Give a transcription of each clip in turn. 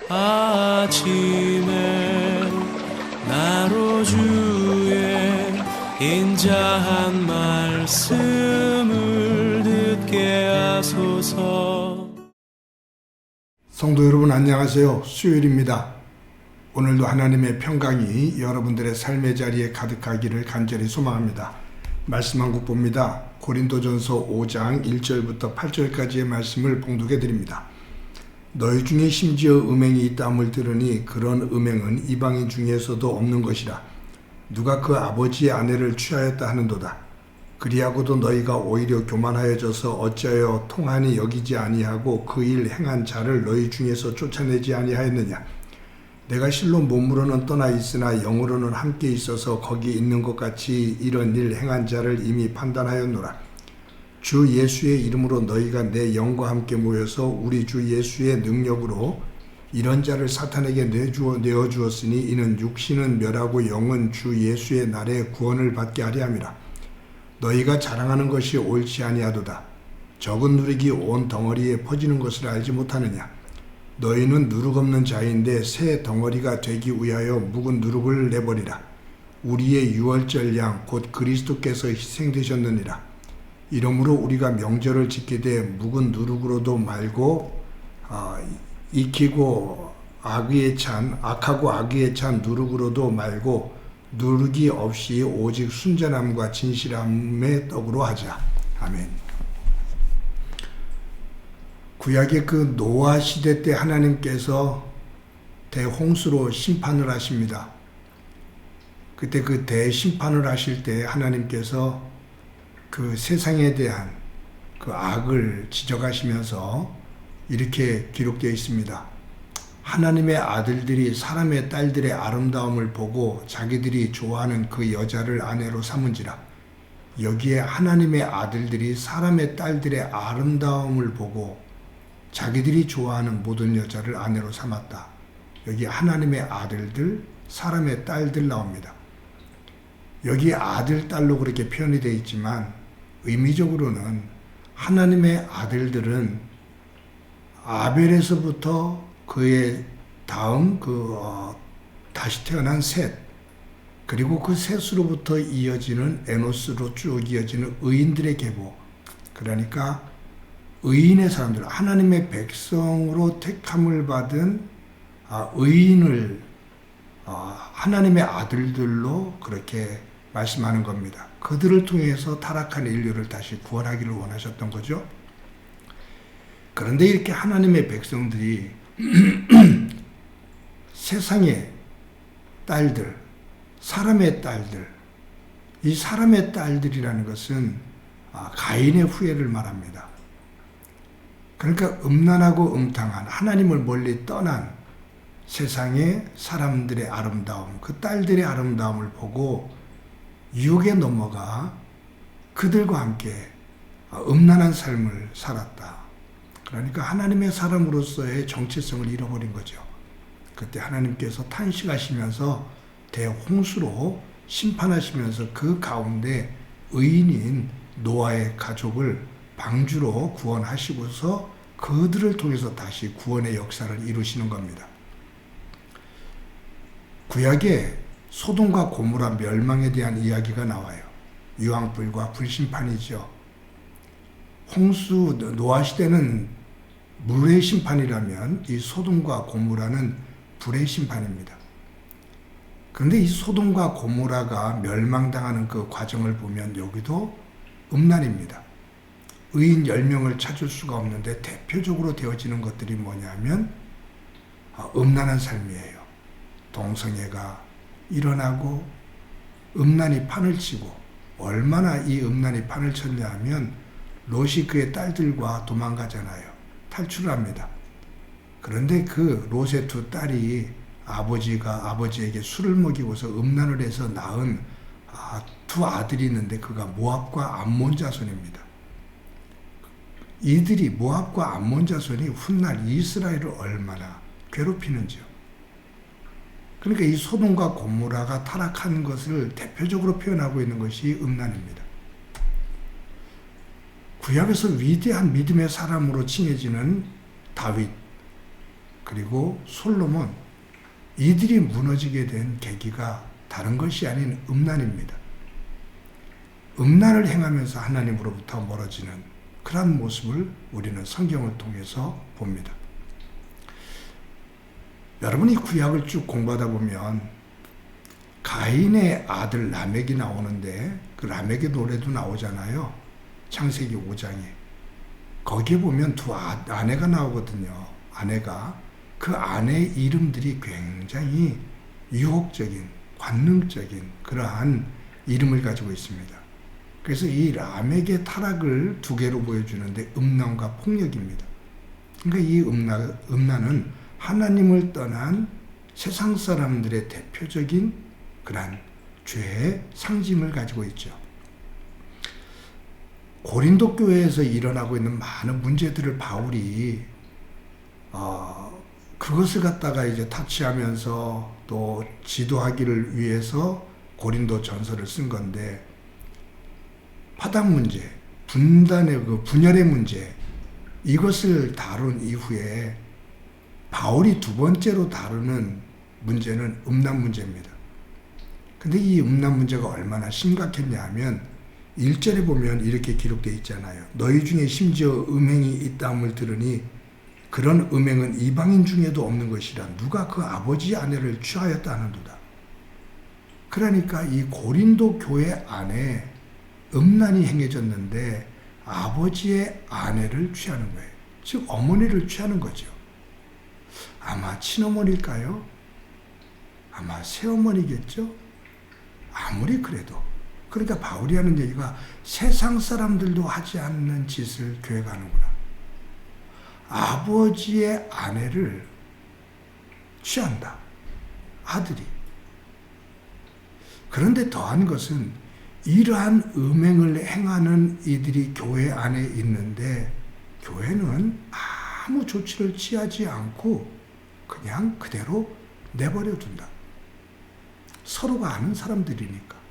아침에 나로 주의 인자한 말씀을 듣게 하소서. 성도 여러분 안녕하세요. 수요일입니다. 오늘도 하나님의 평강이 여러분들의 삶의 자리에 가득하기를 간절히 소망합니다. 말씀 한 국 봅니다. 고린도전서 5장 1절부터 8절까지의 말씀을 봉독해 드립니다. 너희 중에 심지어 음행이 있다함을 들으니 그런 음행은 이방인 중에서도 없는 것이라. 누가 그 아버지의 아내를 취하였다 하는도다. 그리하고도 너희가 오히려 교만하여져서 어찌하여 통하니 여기지 아니하고 그 일 행한 자를 너희 중에서 쫓아내지 아니하였느냐. 내가 실로 몸으로는 떠나 있으나 영으로는 함께 있어서 거기 있는 것 같이 이런 일 행한 자를 이미 판단하였노라. 주 예수의 이름으로 너희가 내 영과 함께 모여서 우리 주 예수의 능력으로 이런 자를 사탄에게 내어주었으니 이는 육신은 멸하고 영은 주 예수의 날에 구원을 받게 하려 함이라. 너희가 자랑하는 것이 옳지 아니하도다. 적은 누룩이 온 덩어리에 퍼지는 것을 알지 못하느냐. 너희는 누룩 없는 자인데 새 덩어리가 되기 위하여 묵은 누룩을 내버리라. 우리의 유월절 양 곧 그리스도께서 희생되셨느니라. 이러므로 우리가 명절을 지키되 묵은 누룩으로도 말고 익히고 악하고 악의에 찬 누룩으로도 말고 누룩이 없이 오직 순전함과 진실함의 떡으로 하자. 아멘. 구약의 그 노아 시대 때 하나님께서 대홍수로 심판을 하십니다. 그때 그 대심판을 하실 때 하나님께서 그 세상에 대한 그 악을 지적하시면서 이렇게 기록되어 있습니다. 하나님의 아들들이 사람의 딸들의 아름다움을 보고 자기들이 좋아하는 그 여자를 아내로 삼은지라. 여기에 하나님의 아들들이 사람의 딸들의 아름다움을 보고 자기들이 좋아하는 모든 여자를 아내로 삼았다. 여기 하나님의 아들들, 사람의 딸들 나옵니다. 여기 아들, 딸로 그렇게 표현이 되어 있지만 의미적으로는 하나님의 아들들은 아벨에서부터 그의 다음 다시 태어난 셋, 그리고 그 셋으로부터 이어지는 에노스로 쭉 이어지는 의인들의 계보, 그러니까 의인의 사람들, 하나님의 백성으로 택함을 받은 의인을 하나님의 아들들로 그렇게 말씀하는 겁니다. 그들을 통해서 타락한 인류를 다시 구원하기를 원하셨던 거죠. 그런데 이렇게 하나님의 백성들이 세상의 딸들, 사람의 딸들, 이 사람의 딸들이라는 것은 가인의 후예를 말합니다. 그러니까 음란하고 음탕한 하나님을 멀리 떠난 세상의 사람들의 아름다움, 그 딸들의 아름다움을 보고 유혹에 넘어가 그들과 함께 음란한 삶을 살았다. 그러니까 하나님의 사람으로서의 정체성을 잃어버린 거죠. 그때 하나님께서 탄식하시면서 대홍수로 심판하시면서 그 가운데 의인인 노아의 가족을 방주로 구원하시고서 그들을 통해서 다시 구원의 역사를 이루시는 겁니다. 구약에 소돔과 고모라 멸망에 대한 이야기가 나와요. 유황불과 불심판이죠. 홍수 노아 시대는 물의 심판이라면 이 소돔과 고모라는 불의 심판입니다. 그런데 이 소돔과 고모라가 멸망당하는 그 과정을 보면 여기도 음란입니다. 의인 10명을 찾을 수가 없는데 대표적으로 되어지는 것들이 뭐냐면 음란한 삶이에요. 동성애가 일어나고 음란이 판을 치고, 얼마나 이 음란이 판을 쳤냐 하면 롯이 그의 딸들과 도망가잖아요. 탈출을 합니다. 그런데 그 롯의 두 딸이 아버지가 아버지에게 술을 먹이고서 음란을 해서 낳은 두 아들이 있는데 그가 모압과 암몬 자손입니다. 이들이 모압과 암몬 자손이 훗날 이스라엘을 얼마나 괴롭히는지요. 그러니까 이 소돔과 고모라가 타락한 것을 대표적으로 표현하고 있는 것이 음란입니다. 구약에서 위대한 믿음의 사람으로 칭해지는 다윗, 그리고 솔로몬, 이들이 무너지게 된 계기가 다른 것이 아닌 음란입니다. 음란을 행하면서 하나님으로부터 멀어지는 그런 모습을 우리는 성경을 통해서 봅니다. 여러분이 구약을 쭉 공부하다 보면 가인의 아들 라멕이 나오는데 그 라멕의 노래도 나오잖아요. 창세기 5장에. 거기에 보면 두 아내가 나오거든요. 아내가. 그 아내의 이름들이 굉장히 유혹적인, 관능적인 그러한 이름을 가지고 있습니다. 그래서 이 라멕의 타락을 두 개로 보여주는데 음란과 폭력입니다. 그러니까 이 음란은 하나님을 떠난 세상 사람들의 대표적인 그러한 죄의 상징을 가지고 있죠. 고린도 교회에서 일어나고 있는 많은 문제들을 바울이 그것을 갖다가 이제 타치하면서 또 지도하기를 위해서 고린도 전서를 쓴 건데, 파당 문제, 분단의 그 분열의 문제, 이것을 다룬 이후에 바울이 두 번째로 다루는 문제는 음란 문제입니다. 근데 이 음란 문제가 얼마나 심각했냐 하면 1절에 보면 이렇게 기록되어 있잖아요. 너희 중에 심지어 음행이 있다함을 들으니 그런 음행은 이방인 중에도 없는 것이라 누가 그 아버지 아내를 취하였다 하는도다. 그러니까 이 고린도 교회 안에 음란이 행해졌는데 아버지의 아내를 취하는 거예요. 즉 어머니를 취하는 거죠. 아마 친어머니일까요? 아마 새어머니겠죠? 아무리 그래도. 그러니까 바울이 하는 얘기가 세상 사람들도 하지 않는 짓을 교회가 하는구나. 아버지의 아내를 취한다. 아들이. 그런데 더한 것은 이러한 음행을 행하는 이들이 교회 안에 있는데 교회는 아무 조치를 취하지 않고 그냥 그대로 내버려 둔다. 서로가 아는 사람들이니까.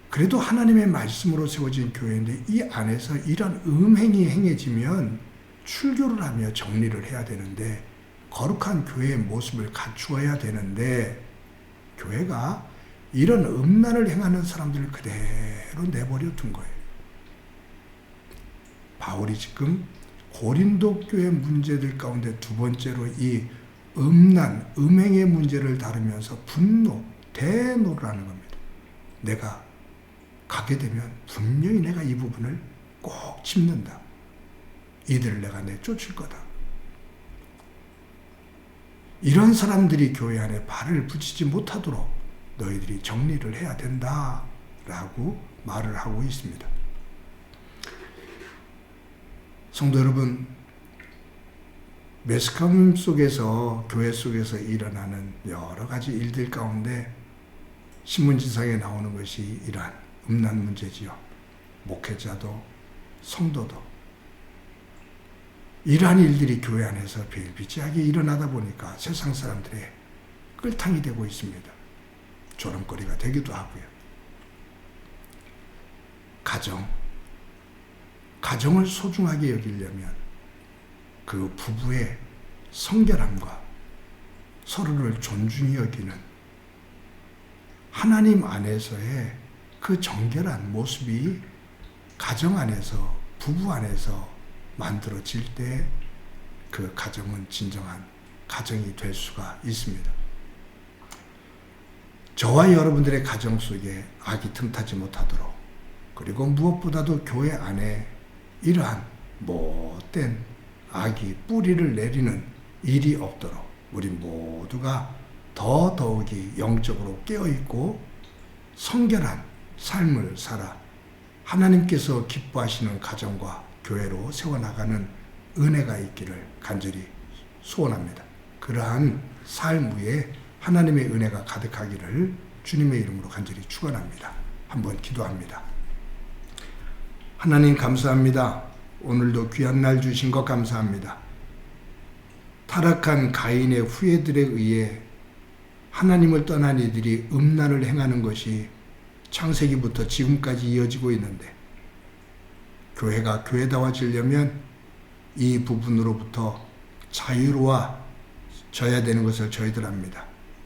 그래도 하나님의 말씀으로 세워진 교회인데 이 안에서 이런 음행이 행해지면 출교를 하며 정리를 해야 되는데 거룩한 교회의 모습을 갖추어야 되는데 교회가 이런 음란을 행하는 사람들을 그대로 내버려 둔 거예요. 바울이 지금 고린도 교회 문제들 가운데 두 번째로 이 음란, 음행의 문제를 다루면서 분노, 대노를 하는 겁니다. 내가 가게 되면 분명히 내가 이 부분을 꼭 짚는다. 이들을 내가 내쫓을 거다. 이런 사람들이 교회 안에 발을 붙이지 못하도록 너희들이 정리를 해야 된다. 라고 말을 하고 있습니다. 성도 여러분, 매스컴 속에서, 교회 속에서 일어나는 여러 가지 일들 가운데 신문지상에 나오는 것이 이러한 음란 문제지요. 목회자도 성도도 이러한 일들이 교회 안에서 비일비재하게 일어나다 보니까 세상 사람들의 끌탕이 되고 있습니다. 조롱거리가 되기도 하고요. 가정을 소중하게 여기려면 그 부부의 성결함과 서로를 존중히 여기는 하나님 안에서의 그 정결한 모습이 가정 안에서, 부부 안에서 만들어질 때 그 가정은 진정한 가정이 될 수가 있습니다. 저와 여러분들의 가정 속에 악이 틈타지 못하도록, 그리고 무엇보다도 교회 안에 이러한 못된 악이 뿌리를 내리는 일이 없도록 우리 모두가 더더욱이 영적으로 깨어있고 성결한 삶을 살아 하나님께서 기뻐하시는 가정과 교회로 세워나가는 은혜가 있기를 간절히 소원합니다. 그러한 삶 위에 하나님의 은혜가 가득하기를 주님의 이름으로 간절히 축원합니다. 한번 기도합니다. 하나님 감사합니다. 오늘도 귀한 날 주신 것 감사합니다. 타락한 가인의 후예들에 의해 하나님을 떠난 이들이 음란을 행하는 것이 창세기부터 지금까지 이어지고 있는데 교회가 교회다워지려면 이 부분으로부터 자유로워져야 되는 것을 저희들 압니다.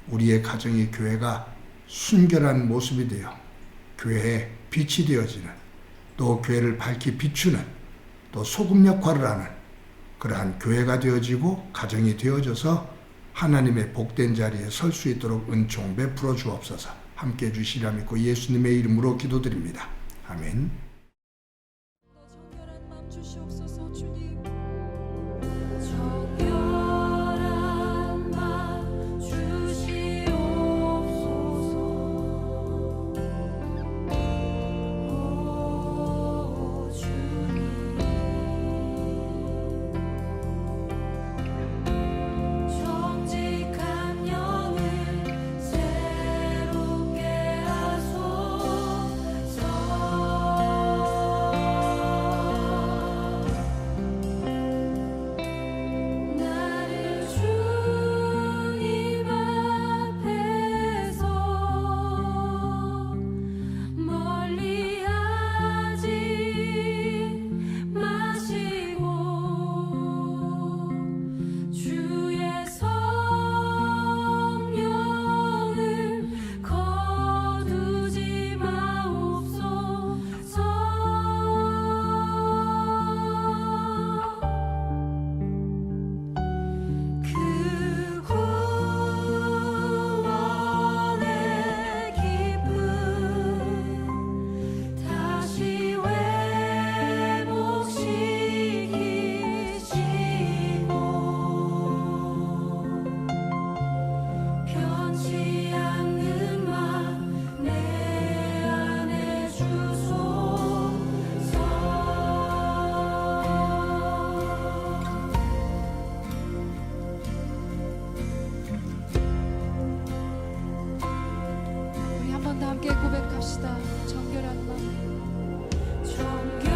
우리의 가정이 교회가 순결한 모습이 되어 교회의 빛이 되어지는, 또 교회를 밝히 비추는, 또 소금 역할을 하는 그러한 교회가 되어지고 가정이 되어져서 하나님의 복된 자리에 설 수 있도록 은총 베풀어 주옵소서. 함께 해주시리라 믿고 예수님의 이름으로 기도드립니다. 아멘. 정결한 맘 주시옵소서. 주님, 정결한 맘 주시옵소서. 오 주님, 정직한 영을 새롭게 하소서. 나를 주님 앞에서 멀리하지 마시고 주의 성령을 거두지 마옵소서. 그 구원의 기쁨 다시 회복시키시고 변치 않는 맘 내 안에 주소서. 우리 한 번 더 함께 고백합시다. 정결한 맘. 정결한